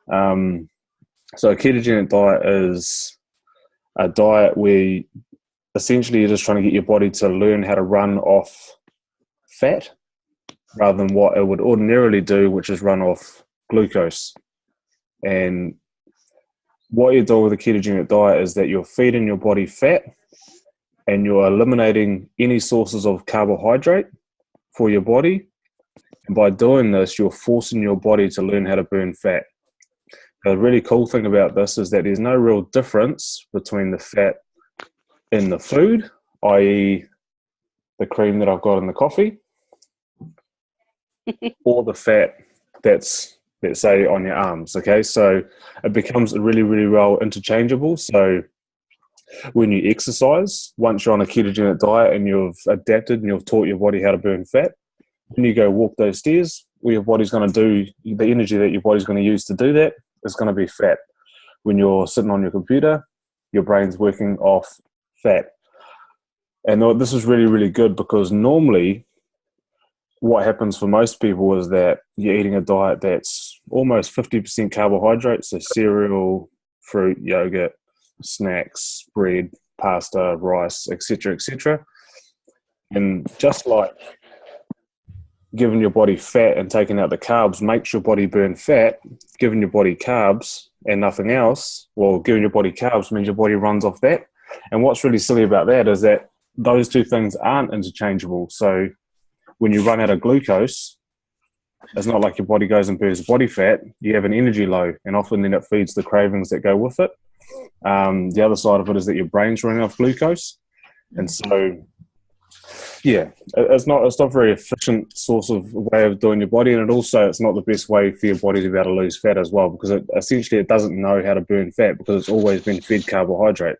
So a ketogenic diet is a diet where essentially you're just trying to get your body to learn how to run off fat rather than what it would ordinarily do, which is run off glucose. And what you're doing with a ketogenic diet is that you're feeding your body fat and you're eliminating any sources of carbohydrate for your body. And by doing this, you're forcing your body to learn how to burn fat. The really cool thing about this is that there's no real difference between the fat in the food, i.e. the cream that I've got in the coffee, or the fat that's, let's say, on your arms, okay? So it becomes really, really well interchangeable. So when you exercise, once you're on a ketogenic diet and you've adapted and you've taught your body how to burn fat, when you go walk those stairs, what your body's going to do, the energy that your body's going to use to do that is going to be fat. When you're sitting on your computer, your brain's working off fat. And this is really, really good because normally what happens for most people is that you're eating a diet that's almost 50% carbohydrates, so cereal, fruit, yogurt, snacks, bread, pasta, rice, etc., etc. And just like giving your body fat and taking out the carbs makes your body burn fat, giving your body carbs and nothing else, well, giving your body carbs means your body runs off that. And what's really silly about that is that those two things aren't interchangeable. So when you run out of glucose, it's not like your body goes and burns body fat. You have an energy low, and often then it feeds the cravings that go with it. The other side of it is that your brain's running off glucose. And so, yeah, it's not a very efficient source of way of doing your body, and it's not the best way for your body to be able to lose fat as well, because it doesn't know how to burn fat because it's always been fed carbohydrate.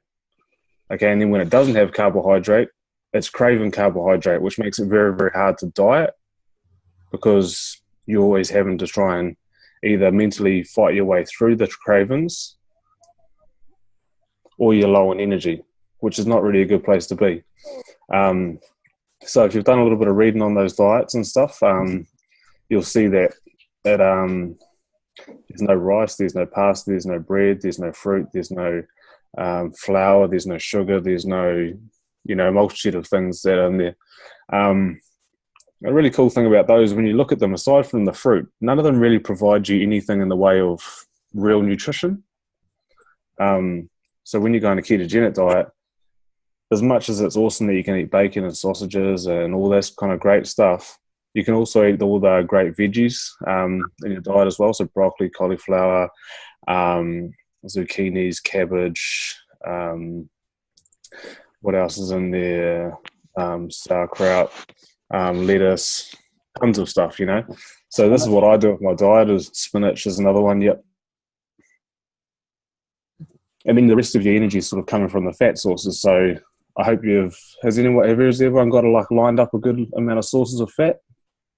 Okay, and then when it doesn't have carbohydrate, it's craving carbohydrate, which makes it very, very hard to diet because you're always having to try and either mentally fight your way through the cravings or you're low on energy, which is not really a good place to be. So if you've done a little bit of reading on those diets and stuff, you'll see that there's no rice, there's no pasta, there's no bread, there's no fruit, there's no flour, there's no sugar, there's no, multitude of things that are in there. A really cool thing about those, when you look at them, aside from the fruit, none of them really provide you anything in the way of real nutrition. So when you go on a ketogenic diet, as much as it's awesome that you can eat bacon and sausages and all this kind of great stuff, you can also eat all the great veggies in your diet as well. So broccoli, cauliflower, zucchinis, cabbage, what else is in there? Sauerkraut, lettuce, tons of stuff, So this is what I do with my diet, is spinach is another one, yep. And then the rest of your energy is sort of coming from the fat sources. So I hope has everyone got lined up a good amount of sources of fat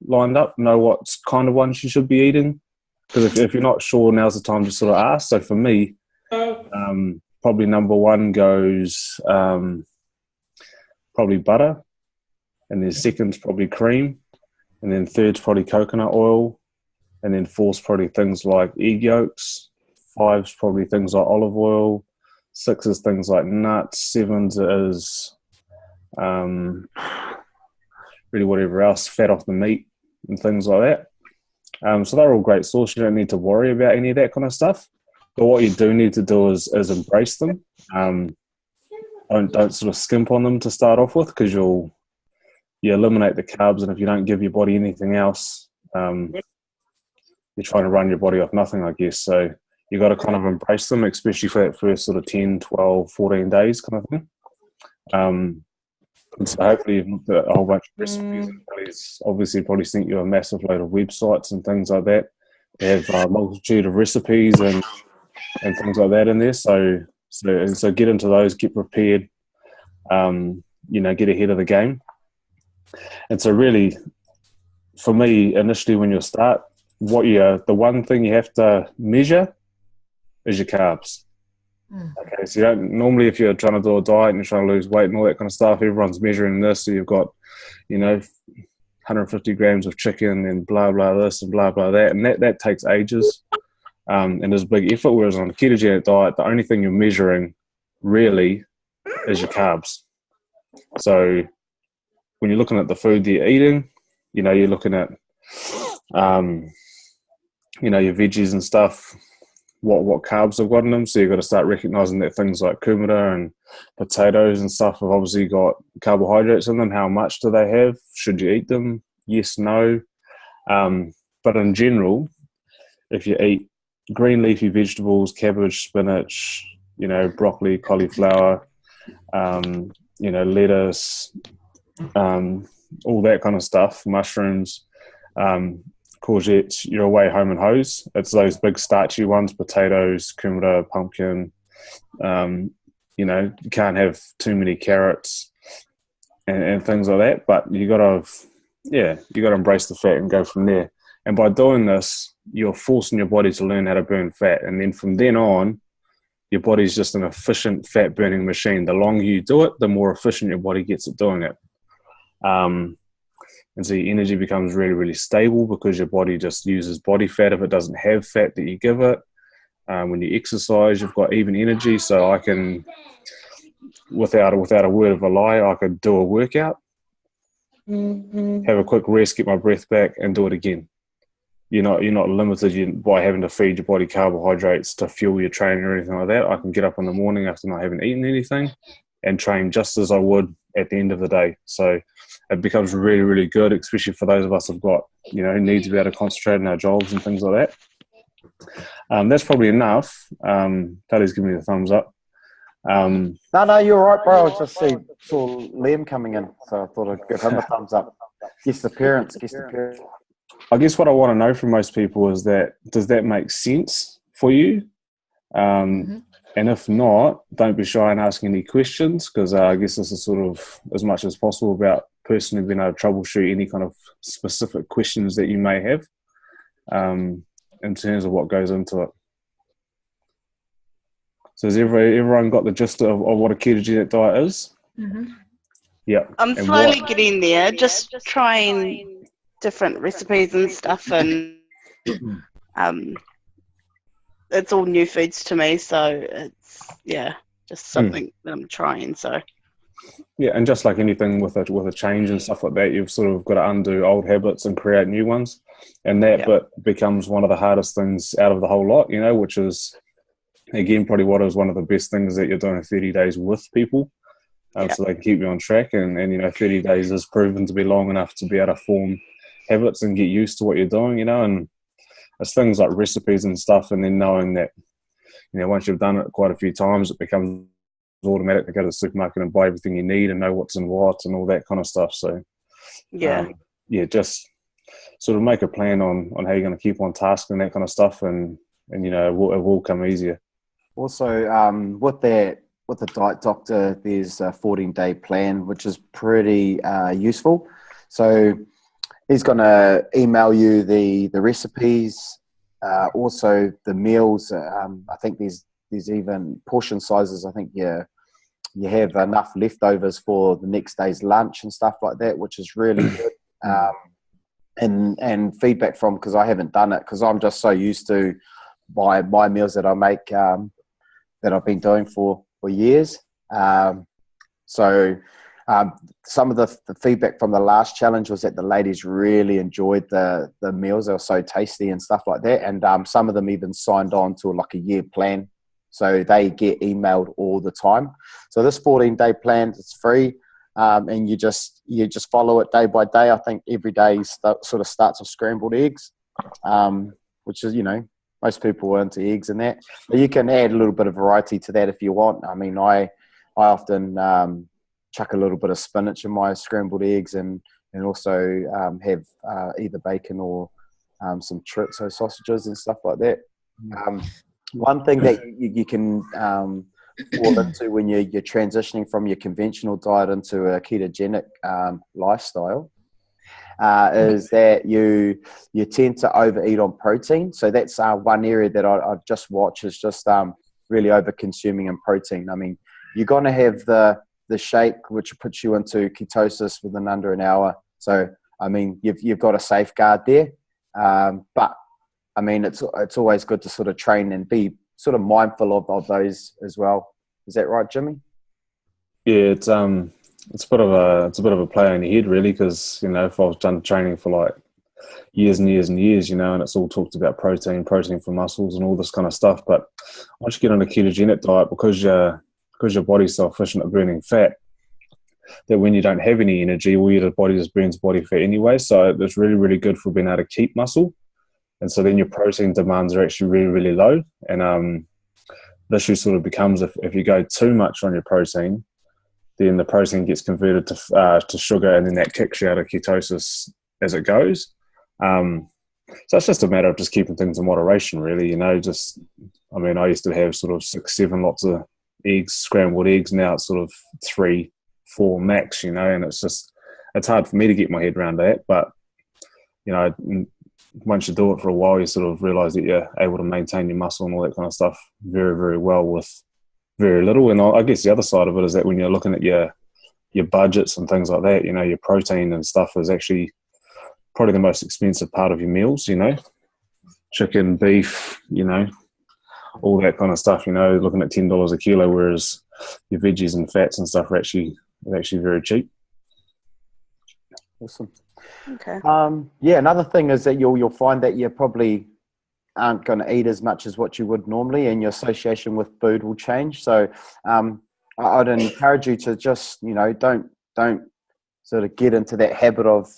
lined up? Know what kind of ones you should be eating? Because if you're not sure, now's the time to sort of ask. So for me, probably number one goes probably butter, and then second's probably cream, and then third's probably coconut oil, and then fourth's probably things like egg yolks, five's probably things like olive oil, six is things like nuts, seven's is really whatever else, fat off the meat and things like that. So they're all great sources. You don't need to worry about any of that kind of stuff. But what you do need to do is embrace them. Don't sort of skimp on them to start off with, because you eliminate the carbs, and if you don't give your body anything else, you're trying to run your body off nothing, I guess. So you got to kind of embrace them, especially for that first sort of 10, 12, 14 days kind of thing. And so hopefully you've looked at a whole bunch of recipes, and Kelly's obviously probably sent you a massive load of websites and things like that. They have a multitude of recipes and things like that in there. So get into those, get prepared, get ahead of the game. And so really, for me, initially when you start, the one thing you have to measure is your carbs. Okay, so you don't, normally if you're trying to do a diet and you're trying to lose weight and all that kind of stuff, everyone's measuring this. So you've got, 150 grams of chicken and blah, blah, this and blah, blah, that. And that takes ages. and there's a big effort. Whereas on a ketogenic diet, the only thing you're measuring really is your carbs. So when you're looking at the food that you're eating, you're looking at, your veggies and stuff, what carbs have got in them. So you've got to start recognizing that things like kumara and potatoes and stuff have obviously got carbohydrates in them. How much do they have? Should you eat them? Yes, no. But in general, if you eat green leafy vegetables, cabbage, spinach, broccoli, cauliflower, lettuce, all that kind of stuff, mushrooms, courgettes, you're away home and hose. It's those big starchy ones, potatoes, kumara, pumpkin. You can't have too many carrots and things like that. But you got to embrace the fat and go from there. And by doing this, you're forcing your body to learn how to burn fat. And then from then on, your body's just an efficient fat burning machine. The longer you do it, the more efficient your body gets at doing it. And so your energy becomes really, really stable because your body just uses body fat if it doesn't have fat that you give it. When you exercise, you've got even energy. So I can, without a word of a lie, I could do a workout, have a quick rest, get my breath back, and do it again. You're not limited by having to feed your body carbohydrates to fuel your training or anything like that. I can get up in the morning after not having eaten anything and train just as I would at the end of the day. So it becomes really, really good, especially for those of us who've got, who need to be able to concentrate on our jobs and things like that. That's probably enough. Paddy's giving me the thumbs up. No, you're right, bro. I just saw Liam coming in, so I thought I'd give him a thumbs up. Guest appearance. I guess what I want to know from most people is that, does that make sense for you? And if not, don't be shy in asking any questions, because I guess this is sort of as much as possible about personally being able to troubleshoot any kind of specific questions that you may have in terms of what goes into it. So has everyone got the gist of what a ketogenic diet is? Yeah. I'm slowly getting there, just trying different recipes and stuff, and it's all new foods to me, so it's just something that I'm trying. So and just like anything with a change and stuff like that, you've sort of got to undo old habits and create new ones, and that bit becomes one of the hardest things out of the whole lot, which is again probably what is one of the best things, that you're doing 30 days with people. So they can keep you on track, and 30 days is proven to be long enough to be able to form habits and get used to what you're doing, and it's things like recipes and stuff, and then knowing that, once you've done it quite a few times, it becomes automatic to go to the supermarket and buy everything you need and know what's in what and all that kind of stuff. So just sort of make a plan on how you're going to keep on task and that kind of stuff, and it will come easier. Also, with the Diet Doctor, there's a 14-day plan, which is pretty useful. So he's going to email you the recipes, also the meals. I think there's even portion sizes. I think you have enough leftovers for the next day's lunch and stuff like that, which is really good. And feedback from, because I haven't done it, because I'm just so used to my meals that I make that I've been doing for years. Some of the feedback from the last challenge was that the ladies really enjoyed the meals. They were so tasty and stuff like that. And some of them even signed on to like a year plan. So they get emailed all the time. So this 14-day plan is free. And you just follow it day by day. I think every day sort of starts with scrambled eggs, which is, most people are into eggs and that. But you can add a little bit of variety to that if you want. I mean, I often chuck a little bit of spinach in my scrambled eggs, and also have either bacon or some chorizo sausages and stuff like that. One thing that you can fall into when you're transitioning from your conventional diet into a ketogenic lifestyle is that you tend to overeat on protein. So that's one area that I've just watched, is just really over consuming in protein. I mean, you're going to have the shake, which puts you into ketosis within under an hour. So, I mean, you've got a safeguard there. But I mean, it's always good to sort of train and be sort of mindful of those as well. Is that right, Jimmy? Yeah, it's a bit of a play on your head, really, because if I was done training for like years and years and years, and it's all talked about protein for muscles and all this kind of stuff. But once you get on a ketogenic diet, because your body's so efficient at burning fat, that when you don't have any energy, well, your body just burns body fat anyway. So it's really, really good for being able to keep muscle. And so then your protein demands are actually really, really low. And the issue sort of becomes if you go too much on your protein, then the protein gets converted to sugar, and then that kicks you out of ketosis as it goes. So it's just a matter of just keeping things in moderation, really. I used to have sort of 6, 7 lots of eggs, scrambled eggs. Now it's sort of 3, 4 max, and it's hard for me to get my head around that. But, once you do it for a while, you sort of realize that you're able to maintain your muscle and all that kind of stuff very, very well with very little. And I guess the other side of it is that when you're looking at your budgets and things like that, your protein and stuff is actually probably the most expensive part of your meals, chicken, beef, all that kind of stuff, looking at $10 a kilo, whereas your veggies and fats and stuff are actually very cheap. Awesome. Okay. Another thing is that you'll find that you probably aren't going to eat as much as what you would normally, and your association with food will change. So I'd encourage you to just, don't sort of get into that habit of,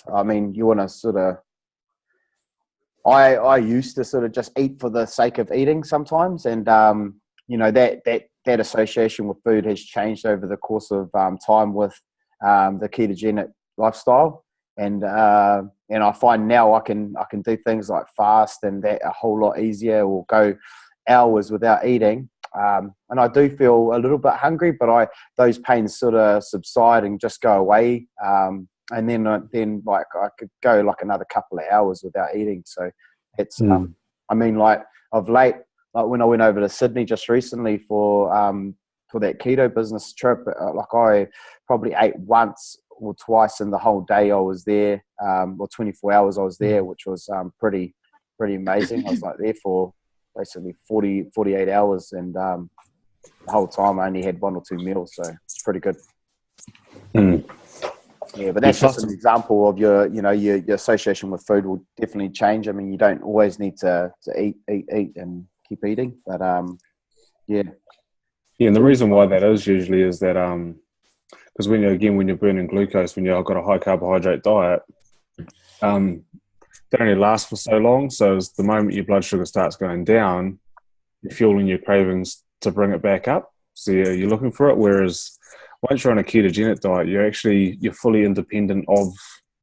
you want to sort of, I used to sort of just eat for the sake of eating sometimes. And, that association with food has changed over the course of time with the ketogenic lifestyle. And I find now I can do things like fast and that a whole lot easier, or go hours without eating. And I do feel a little bit hungry, but those pains sort of subside and just go away. And then like I could go like another couple of hours without eating. So it's like of late, like when I went over to Sydney just recently for that keto business trip, like I probably ate once or twice in the whole day I was there, or 24 hours I was there, which was pretty amazing. I was like there for basically 48 hours, and the whole time I only had 1 or 2 meals, so it's pretty good. Yeah, but that's just an example of your association with food will definitely change. You don't always need to eat and keep eating, but yeah. And the reason why that is usually is that because when you're burning glucose, when you've got a high carbohydrate diet, they only last for so long. So as the moment your blood sugar starts going down, you're fueling your cravings to bring it back up. So you're looking for it. Whereas once you're on a ketogenic diet, you're fully independent of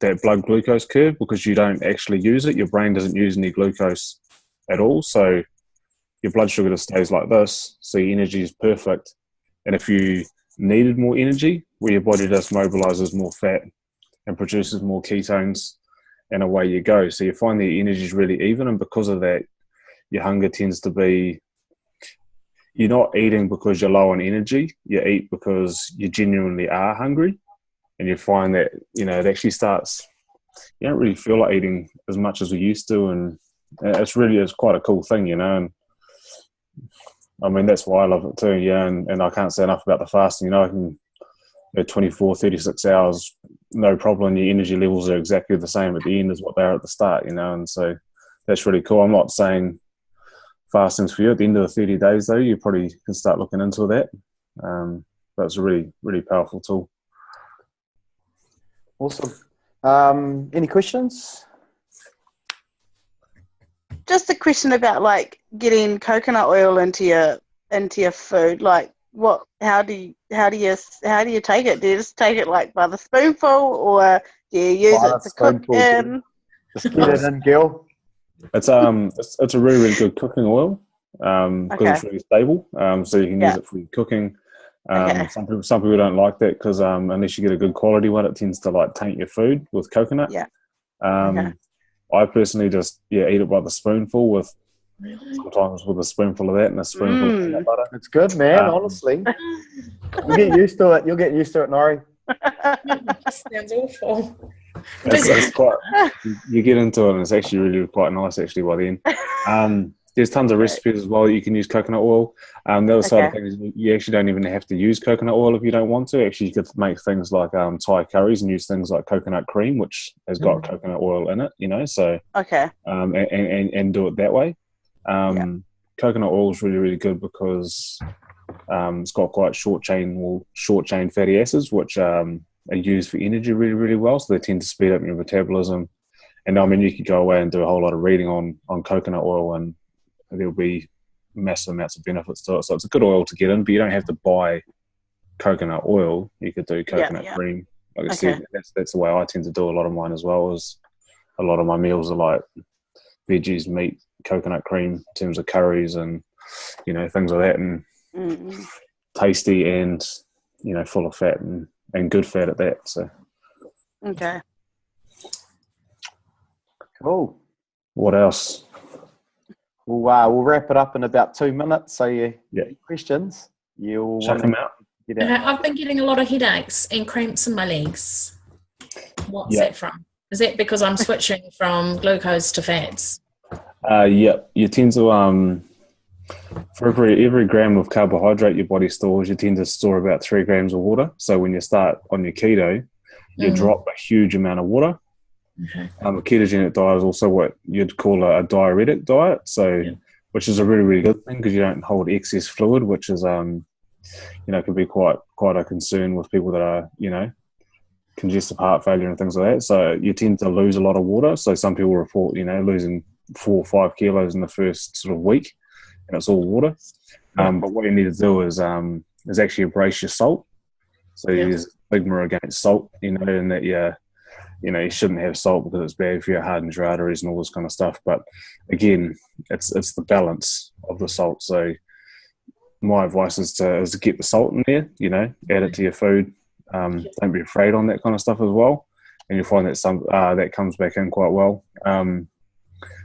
that blood glucose curve, because you don't actually use it. Your brain doesn't use any glucose at all. So your blood sugar just stays like this. So your energy is perfect. And if you needed more energy, where your body just mobilizes more fat and produces more ketones, and away you go. So you find that your energy is really even, and because of that, your hunger tends to be, you're not eating because you're low on energy, you eat because you genuinely are hungry. And you find that, it actually starts, you don't really feel like eating as much as we used to, and it's quite a cool thing, and that's why I love it too, and I can't say enough about the fasting. I can 24, 36 hours, no problem. Your energy levels are exactly the same at the end as what they are at the start, and so that's really cool. I'm not saying fasting's for you. At the end of the 30 days, though, you probably can start looking into that. But it's a really, really powerful tool. Awesome. Any questions? Just a question about like getting coconut oil into your food. Like, how do you take it? Do you just take it like by the spoonful, or do you use it to cook in? Just get it in, Gil. It's a really, really good cooking oil, because it's really stable. So you can use it for your cooking. Some people don't like that, because unless you get a good quality one, it tends to like taint your food with coconut. I personally just eat it by the spoonful, with sometimes with a spoonful of that and a spoonful of peanut butter. It's good, man. Honestly, you'll get used to it. You'll get used to it, Nori. Sounds awful. It's quite. You get into it, and it's actually really quite nice. Actually, by the end, there's tons of recipes as well that you can use coconut oil. The other side of things is you actually don't even have to use coconut oil if you don't want to. Actually, you could make things like Thai curries and use things like coconut cream, which has got coconut oil in it. You know, so and do it that way. Coconut oil is really, really good because it's got quite short chain fatty acids, which are used for energy really, really well. So they tend to speed up your metabolism. And I mean, you could go away and do a whole lot of reading on coconut oil, and there'll be massive amounts of benefits to it. So it's a good oil to get in, but you don't have to buy coconut oil. You could do coconut cream. Like I said, that's the way I tend to do a lot of mine as well. Is a lot of my meals are like veggies, meat, coconut cream in terms of curries and things like that, and tasty and full of fat and good fat at that. So cool. What else? We'll wrap it up in about 2 minutes. So questions you'll check them out. I've been getting a lot of headaches and cramps in my legs. What's that from? Is that because I'm switching from glucose to fats? You tend to for every gram of carbohydrate your body stores, you tend to store about 3 grams of water. So when you start on your keto, you drop a huge amount of water. A ketogenic diet is also what you'd call a diuretic diet, which is a really, really good thing because you don't hold excess fluid, which is can be quite a concern with people that are congestive heart failure and things like that. So you tend to lose a lot of water. So some people report losing 4 or 5 kilos in the first sort of week, and it's all water. But what you need to do is actually embrace your salt. So there's stigma against salt, and that you shouldn't have salt because it's bad for your heart and your arteries and all this kind of stuff. But again, it's the balance of the salt. So my advice is to get the salt in there, add it to your food. Don't be afraid on that kind of stuff as well. And you'll find that that comes back in quite well.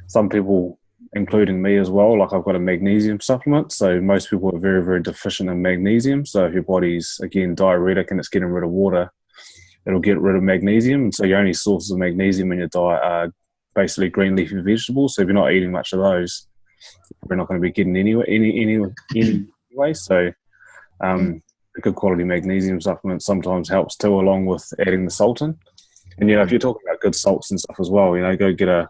Some people, including me as well, like I've got a magnesium supplement. So most people are very, very deficient in magnesium. So if your body's, again, diuretic and it's getting rid of water, it'll get rid of magnesium. And so your only sources of magnesium in your diet are basically green leafy vegetables. So if you're not eating much of those, we're not going to be getting anyway. So a good quality magnesium supplement sometimes helps too, along with adding the salt in. And if you're talking about good salts and stuff as well, go get a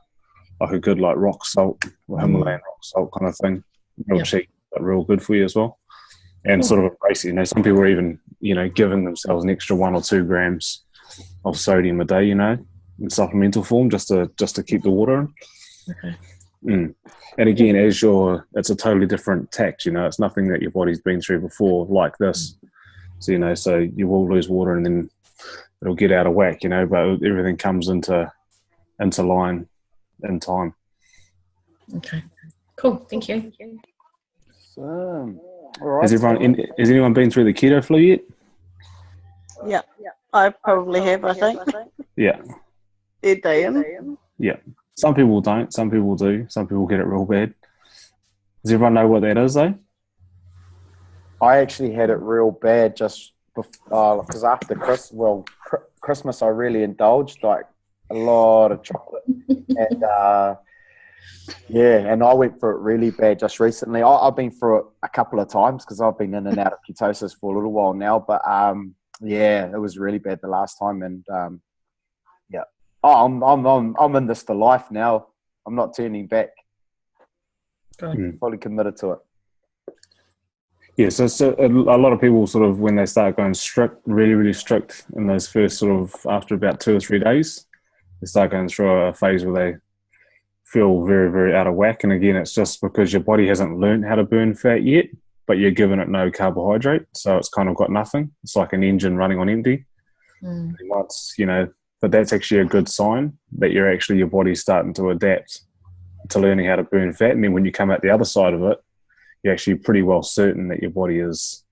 good rock salt or Himalayan rock salt kind of thing, real cheap but real good for you as well. And sort of embrace it. Some people are even giving themselves an extra 1 or 2 grams of sodium a day, in supplemental form, just to keep the water in. And again, it's a totally different tax. It's nothing that your body's been through before like this. So so you will lose water and then it'll get out of whack. But everything comes into line in time. Okay, cool. Thank you. All right. Has anyone been through the keto flu yet? Yeah, I probably have. I think. Yeah. Yeah. Some people don't. Some people do. Some people get it real bad. Does everyone know what that is, though? I actually had it real bad just because after Christmas I really indulged like a lot of chocolate and and I went for it really bad just recently. I've been through it a couple of times because I've been in and out of ketosis for a little while now, but it was really bad the last time, and I'm in this for life now. I'm not turning back. Fully committed to it. Yeah, so a lot of people sort of, when they start going strict, really, really strict in those first sort of, after about 2 or 3 days, they start going through a phase where they feel very, very out of whack. And again, it's just because your body hasn't learned how to burn fat yet, but you're giving it no carbohydrate. So it's kind of got nothing. It's like an engine running on empty. Once, but that's actually a good sign that your body's starting to adapt to learning how to burn fat. And then when you come out the other side of it, you're actually pretty well certain that your body is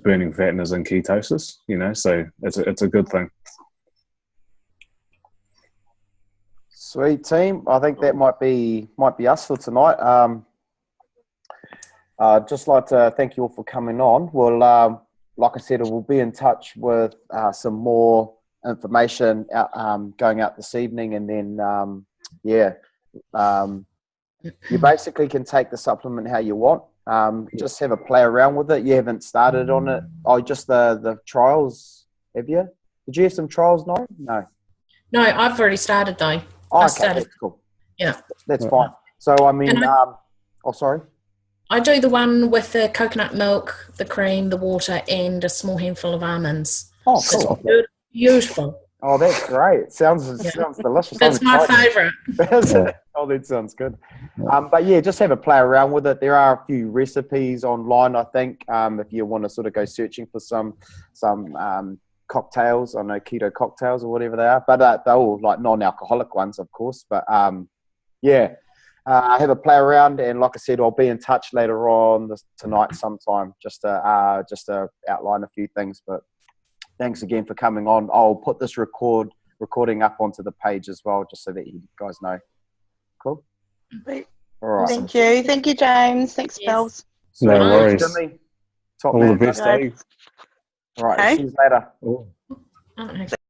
burning fat and is in ketosis, so it's a good thing. Sweet team. I think that might be us for tonight. Just like to thank you all for coming on. Well, like I said, we'll be in touch with some more information out, going out this evening, and then you basically can take the supplement how you want. Just have a play around with it. You haven't started on it. Oh, just the trials, have you? Did you have some trials, No. No, I've already started though. Oh, I okay, started. that's cool. Yeah. That's fine. So, I mean, sorry. I do the one with the coconut milk, the cream, the water, and a small handful of almonds. Oh, cool. It's beautiful. Oh, that's great. Sounds delicious. That's my favourite. Oh, that sounds good. But yeah, just have a play around with it. There are a few recipes online, I think, if you want to sort of go searching for some cocktails. I know keto cocktails or whatever they are, but they're all like non-alcoholic ones, of course. But have a play around, and like I said, I'll be in touch later on tonight sometime just to outline a few things. But thanks again for coming on. I'll put this recording up onto the page as well, just so that you guys know. Cool. All right. Thank you, James. Thanks, Bells. No worries. Jimmy, top All man. the best, eh? All right. Okay. See you later. Oh.